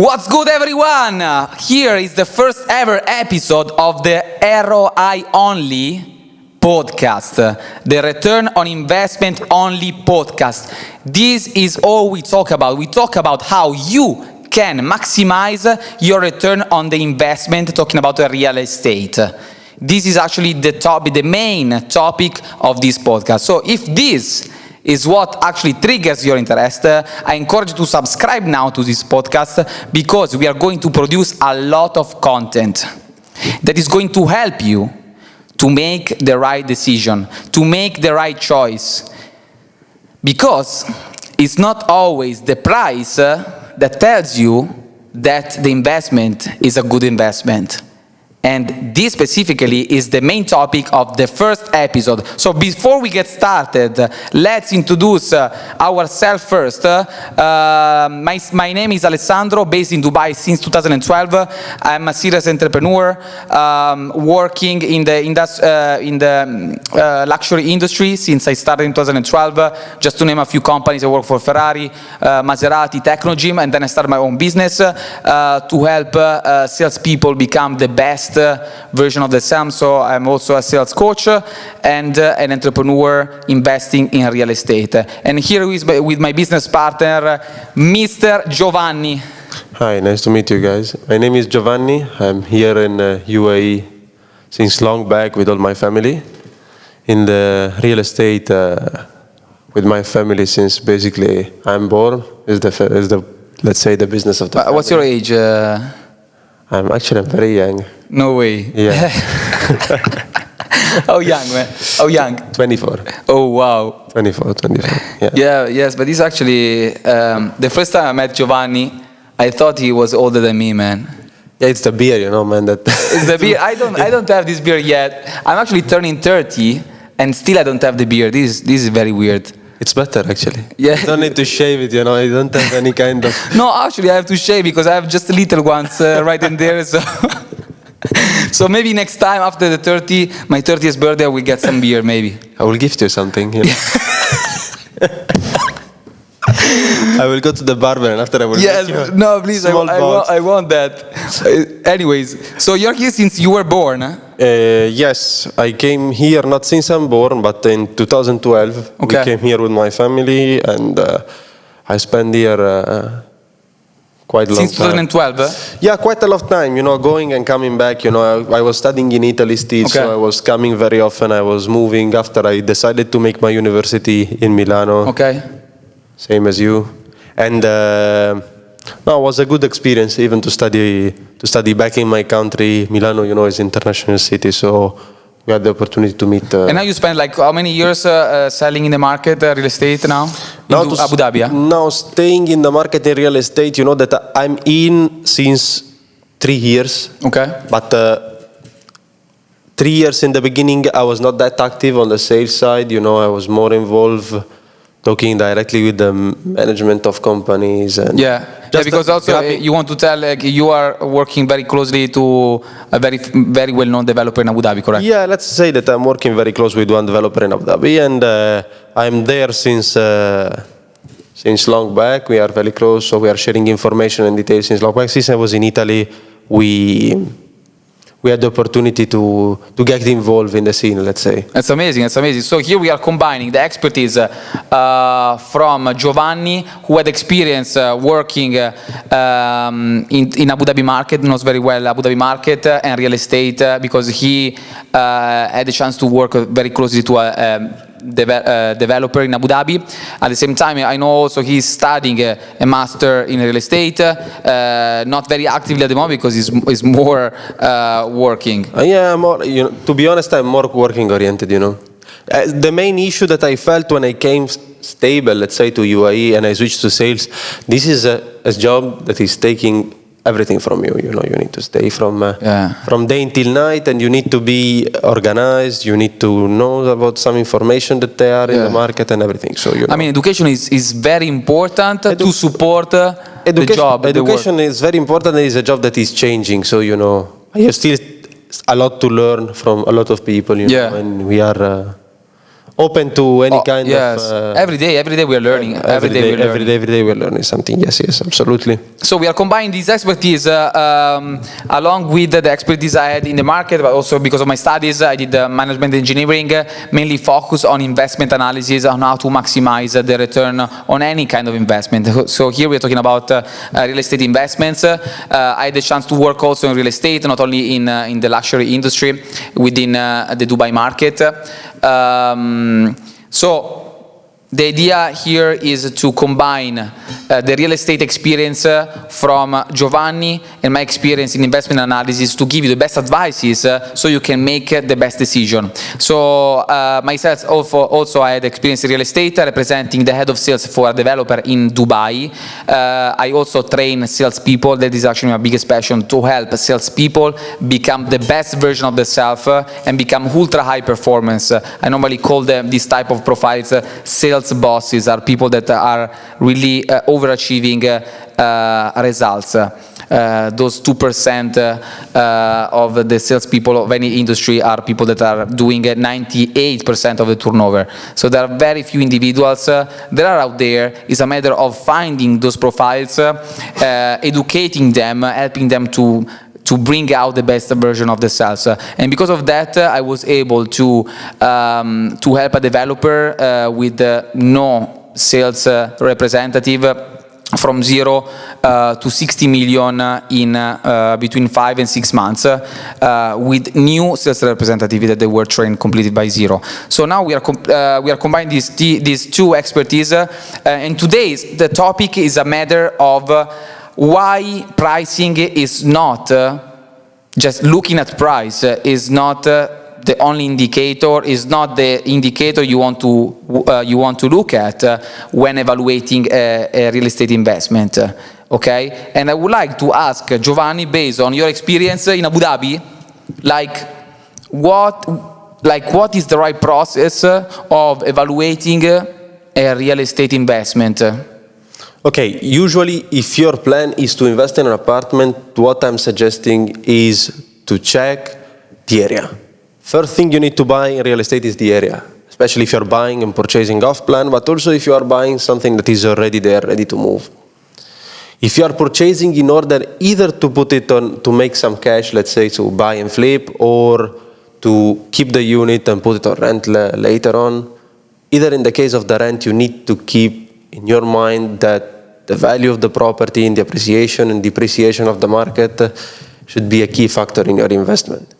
What's good, everyone? Here is the first ever episode of the ROI Only Podcast, the Return on Investment Only Podcast. This is all we talk about. We talk about how you can maximize your return on the investment, talking about real estate. This is actually the main topic of this podcast. So if this is what actually triggers your interest, I encourage you to subscribe now to this podcast, because we are going to produce a lot of content that is going to help you to make the right decision, to make the right choice. Because it's not always the price that tells you that the investment is a good investment. And this specifically is the main topic of the first episode. So before we get started, let's introduce ourselves first. My name is Alessandro, based in Dubai since 2012. I'm a serious entrepreneur, working in the luxury industry since I started in 2012. Just to name a few companies, I work for Ferrari, Maserati, Technogym, and then I started my own business to help salespeople become the best version of themselves. So I'm also a sales coach and an entrepreneur investing in real estate. And here with my business partner, Mr. Giovanni. Hi, nice to meet you guys. My name is Giovanni. I'm here in UAE since long back with all my family. In the real estate with my family since basically I'm born is the let's say the business of the family. What's your age? I'm very young. No way. Yeah. How young, man? How young? 24. Oh, wow. 24. Yeah, yes, but this actually, the first time I met Giovanni, I thought he was older than me, man. Yeah, it's the beer, man. It's the beer. I don't have this beer yet. I'm actually turning 30, and still I don't have the beer. This is very weird. It's better, actually. Yeah. You don't need to shave it, You don't have any kind of... No, actually, I have to shave because I have just little ones right in there, so... So maybe next time after my 30th birthday, we'll get some beer, maybe. I will gift you something. I will go to the barber and after I will yes, get you no, please, I want that. Anyways, so you're here since you were born, huh? Yes, I came here not since I'm born, but in 2012. Okay. We came here with my family and I spent here quite a long time. Since 2012? Yeah, quite a lot of time, going and coming back. I was studying in Italy still, Okay. so I was coming very often. I was moving after I decided to make my university in Milano. Okay. Same as you. And no, it was a good experience even to study back in my country. Milano, is international city, so we had the opportunity to meet. And now you spend like how many years selling in the market, real estate now? Now In Abu Dhabi, yeah? Now staying in the market in real estate, that I'm in since 3 years. Okay. But 3 years in the beginning, I was not that active on the sales side. I was more involved talking directly with the management of companies. And because also you want to tell you are working very closely to a very, very well-known developer in Abu Dhabi, correct? Yeah, let's say that I'm working very close with one developer in Abu Dhabi, and I'm there since long back. We are very close, so we are sharing information and details since long back. Since I was in Italy, we had the opportunity to get involved in the scene, let's say. That's amazing. So here we are combining the expertise from Giovanni, who had experience working in Abu Dhabi market, knows very well Abu Dhabi market and real estate, because he had the chance to work very closely to a developer in Abu Dhabi. At the same time, I know also he's studying a master in real estate, not very actively at the moment because he's more working. Yeah, to be honest, I'm more working oriented. The main issue that I felt when I came stable, let's say, to UAE and I switched to sales, this is a job that is taking everything from you. You need to stay from day until night, and you need to be organized. You need to know about some information that they are in the market and everything. So I mean, education is very important to support the job. Education is very important. It is a job that is changing. So I have still a lot to learn from a lot of people. And we are open to any kind yes. of. Every day we are learning. Every day we're learning something. Yes, absolutely. So we are combining this expertise along with the expertise I had in the market, but also because of my studies, I did management engineering, mainly focused on investment analysis, on how to maximize the return on any kind of investment. So here we are talking about real estate investments. I had the chance to work also in real estate, not only in the luxury industry within the Dubai market. So the idea here is to combine the real estate experience from Giovanni and my experience in investment analysis to give you the best advices so you can make the best decision. So myself also I had experience in real estate, representing the head of sales for a developer in Dubai. I also train salespeople. That is actually my biggest passion, to help salespeople become the best version of themselves and become ultra high performance. I normally call them this type of profiles sales bosses, are people that are really overachieving results. Those 2% of the salespeople of any industry are people that are doing 98% of the turnover. So there are very few individuals that are out there. It's a matter of finding those profiles, educating them, helping them to bring out the best version of themselves. And because of that, I was able to help a developer with no sales representative from 0 to 60 million in between 5 and 6 months with new sales representatives that they were trained completely by zero. So now we are combining these two expertise, and today's the topic is a matter of why pricing is not just looking at price is not the only indicator, is not the indicator you want to look at when evaluating a real estate investment. Okay, and I would like to ask Giovanni, based on your experience in Abu Dhabi, what is the right process of evaluating a real estate investment? Okay, usually if your plan is to invest in an apartment, what I'm suggesting is to check the area. First thing you need to buy in real estate is the area, especially if you're buying and purchasing off plan, but also if you are buying something that is already there, ready to move. If you are purchasing in order either to put it on, to make some cash, let's say to buy and flip, or to keep the unit and put it on rent later on, either in the case of the rent, you need to keep in your mind that the value of the property and the appreciation and depreciation of the market should be a key factor in your investment.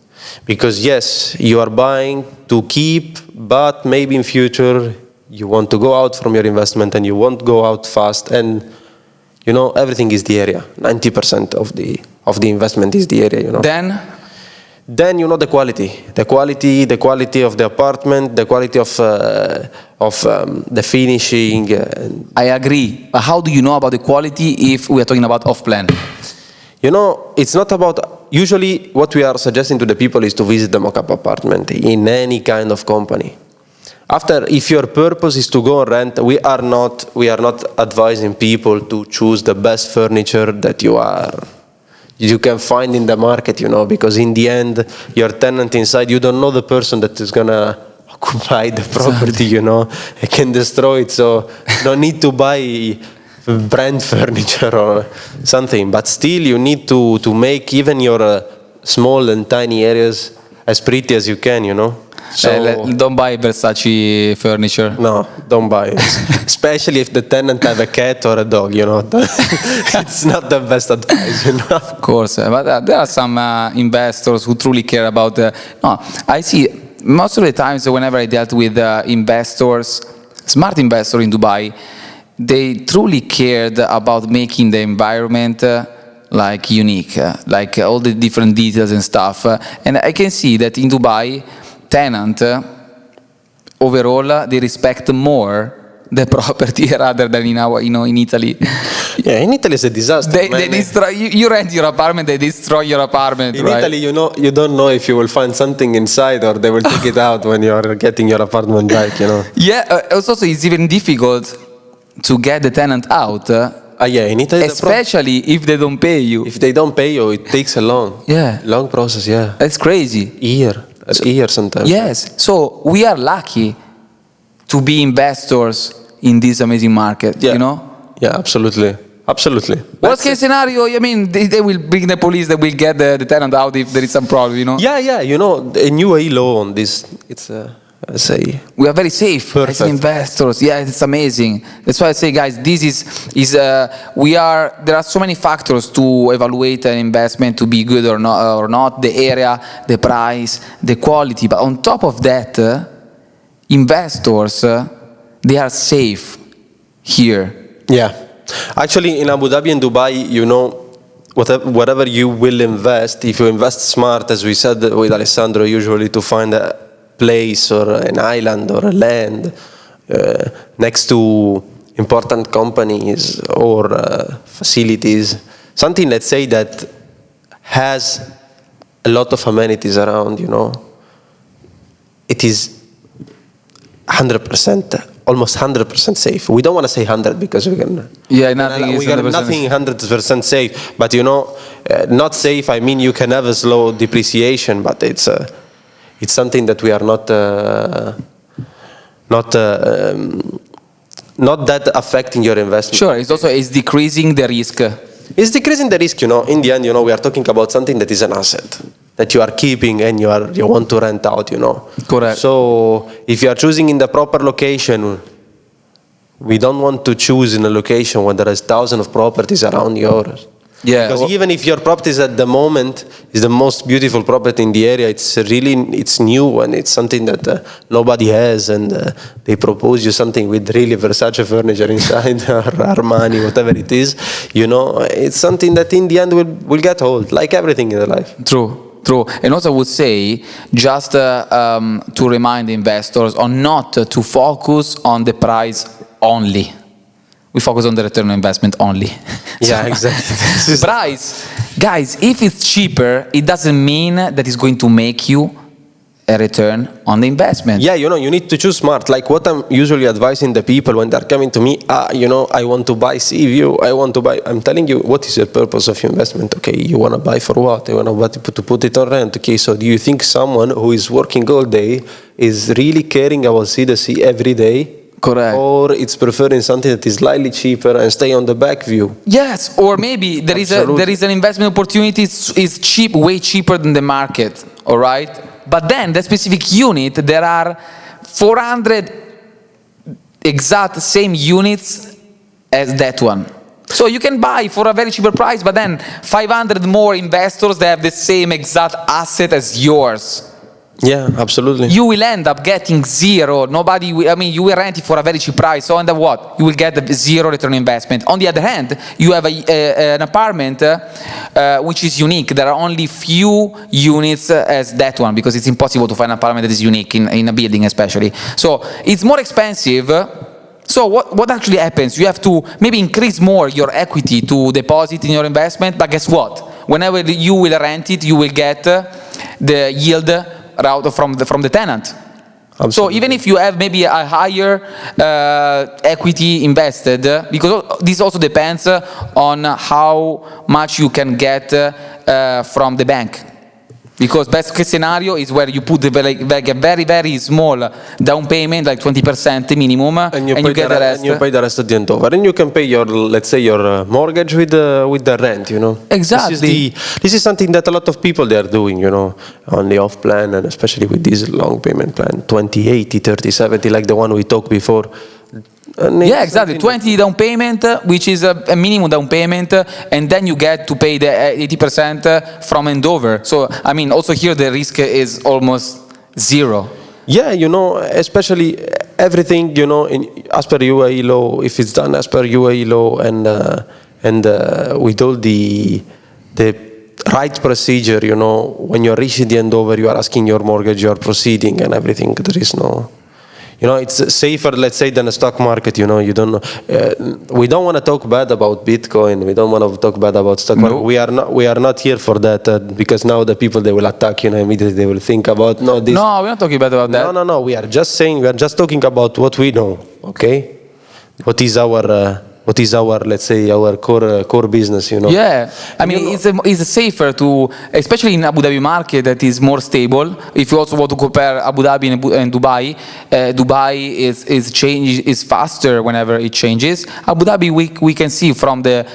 Because yes, you are buying to keep, but maybe in future you want to go out from your investment and you won't go out fast, and you know everything is the area. 90% of the investment is the area, you know. Then you know the quality of the apartment, the quality of the finishing. I agree. But how do you know about the quality if we are talking about off-plan? You know, it's not about. Usually, what we are suggesting to the people is to visit the mock-up apartment in any kind of company. After, if your purpose is to go on rent, we are not advising people to choose the best furniture that you can find in the market, you know, because in the end, your tenant inside, you don't know the person that is gonna occupy the property, you know, it can destroy it. So no need to buy brand furniture or something, but still you need to make even your small and tiny areas as pretty as you can, you know. So don't buy Versace furniture. No, don't buy it. Especially if the tenant have a cat or a dog, you know. It's not the best advice, you know. Of course, but there are some investors who truly care about no, I see most of the times whenever I dealt with investors, smart investors in Dubai, they truly cared about making the environment like unique, like all the different details and stuff. And I can see that in Dubai, tenant overall they respect more the property rather than in Italy. Yeah, in Italy it's a disaster. They destroy, you rent your apartment, they destroy your apartment. In right? Italy, you know, you don't know if you will find something inside or they will take it out when you are getting your apartment back, you know. Yeah, also it's even difficult to get the tenant out. Yeah, in Italy, especially if they don't pay you. If they don't pay you, it takes a long process. Yeah, that's crazy. A year sometimes. Yes, so we are lucky to be investors in this amazing market, Yeah. you know? Yeah, absolutely. Absolutely. Worst case scenario, I mean, they will bring the police, they will get the tenant out if there is some problem, you know? Yeah, you know, a new UAE law on this, it's, I say, We are very safe as Perfect. investors. Yeah, it's amazing. That's why I say, guys, this is there are so many factors to evaluate an investment to be good or not, the area, the price, the quality. But on top of that, investors, they are safe here. yeah. Actually, in Abu Dhabi and Dubai, you know, whatever you will invest, if you invest smart, as we said with Alessandro, usually to find a place or an island or a land next to important companies or facilities, something, let's say, that has a lot of amenities around, you know, it is 100%, almost 100% safe. We don't want to say 100 because we can. Yeah, nothing is we got 100% nothing 100% safe. But you know, not safe. I mean, you can have a slow depreciation, but it's something that we are not that affecting your investment. Sure, it's decreasing the risk. It's decreasing the risk, you know. In the end, you know, we are talking about something that is an asset that you are keeping and you want to rent out, you know. Correct. So if you are choosing in the proper location, we don't want to choose in a location where there is thousands of properties around yours. Yeah. Because even if your properties at the moment is the most beautiful property in the area, it's new and it's something that nobody has, and they propose you something with really Versace furniture inside or Armani, whatever it is, you know, it's something that in the end will get old, like everything in the life. True. And also I would say, just to remind investors on not to focus on the price only. We focus on the return on investment only. Yeah, exactly. Price, guys, if it's cheaper, it doesn't mean that it's going to make you a return on the investment. Yeah, you know, you need to choose smart. Like what I'm usually advising the people when they're coming to me, you know, I want to buy Sea-View, I want to buy. I'm telling you, what is your purpose of investment? Okay, you want to buy for what? You want to buy to put it on rent. Okay, so do you think someone who is working all day is really caring about C2C every day? Correct. Or it's preferring something that is slightly cheaper and stay on the back view. Yes, or maybe there is an investment opportunity is cheap, way cheaper than the market. All right, but then that specific unit, there are 400 exact same units as that one. So you can buy for a very cheaper price, but then 500 more investors that have the same exact asset as yours. Yeah, absolutely. You will end up getting zero. You will rent it for a very cheap price. So end up what? You will get the zero return on investment. On the other hand, you have an apartment which is unique. There are only few units as that one, because it's impossible to find an apartment that is unique in a building especially. So it's more expensive. So what actually happens? You have to maybe increase more your equity to deposit in your investment. But guess what? Whenever you will rent it, you will get the yield from the tenant. Absolutely. So even if you have maybe a higher equity invested, because this also depends on how much you can get from the bank. Because best case scenario is where you put like a very, very small down payment, like 20% minimum, and you get the rest. And you pay the rest at the end over. And you can pay your, let's say, your mortgage with the rent, you know. Exactly. This is something that a lot of people, they are doing, you know, on the off plan, and especially with this long payment plan, 20, 80, 30, 70, like the one we talked before. Yeah, exactly. 20 down payment, which is a minimum down payment, and then you get to pay the 80% from handover. So, I mean, also here the risk is almost zero. Yeah, you know, especially everything, you know, as per UAE law, if it's done as per UAE law and with all the right procedure, you know, when you're reaching the handover, you are asking your mortgage, you are proceeding and everything. There is no... You know, it's safer, let's say, than the stock market. You know, you don't know. We don't want to talk bad about Bitcoin. We don't want to talk bad about stock market. We are not here for that because now the people, they will attack. You know, immediately they will think about this. No, we're not talking bad about that. No. We are just saying, we are just talking about what we know. Okay, what is our what is our, let's say, our core business, you know. Yeah, I mean, it's safer to, especially in Abu Dhabi market that is more stable. If you also want to compare Abu Dhabi and Dubai, Dubai is faster whenever it changes. Abu Dhabi, we can see from the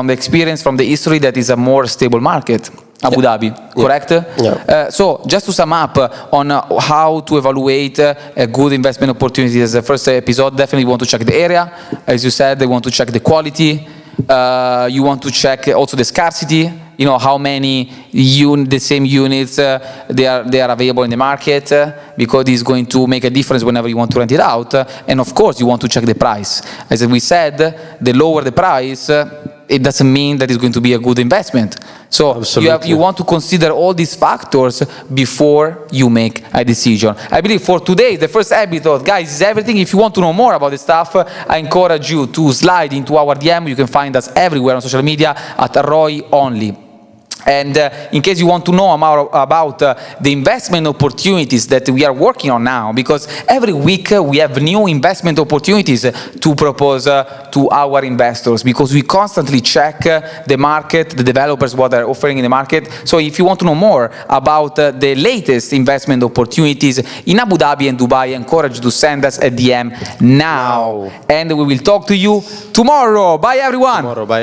experience, from the history, that is a more stable market. Abu Dhabi, correct? Yeah. So just to sum up on how to evaluate a good investment opportunity as the first episode, definitely you want to check the area. As you said, you want to check the quality. You want to check also the scarcity. You know how many the same units they are available in the market, because it's going to make a difference whenever you want to rent it out. And of course, you want to check the price. As we said, the lower the price, it doesn't mean that it's going to be a good investment. So you want to consider all these factors before you make a decision. I believe for today, the first episode, guys, is everything. If you want to know more about this stuff, I encourage you to slide into our DM. You can find us everywhere on social media at ROI Only. And in case you want to know about the investment opportunities that we are working on now, because every week we have new investment opportunities to propose to our investors, because we constantly check the market, the developers, what they're offering in the market. So if you want to know more about the latest investment opportunities in Abu Dhabi and Dubai, I encourage you to send us a DM now. And we will talk to you tomorrow. Bye, everyone. Tomorrow, bye.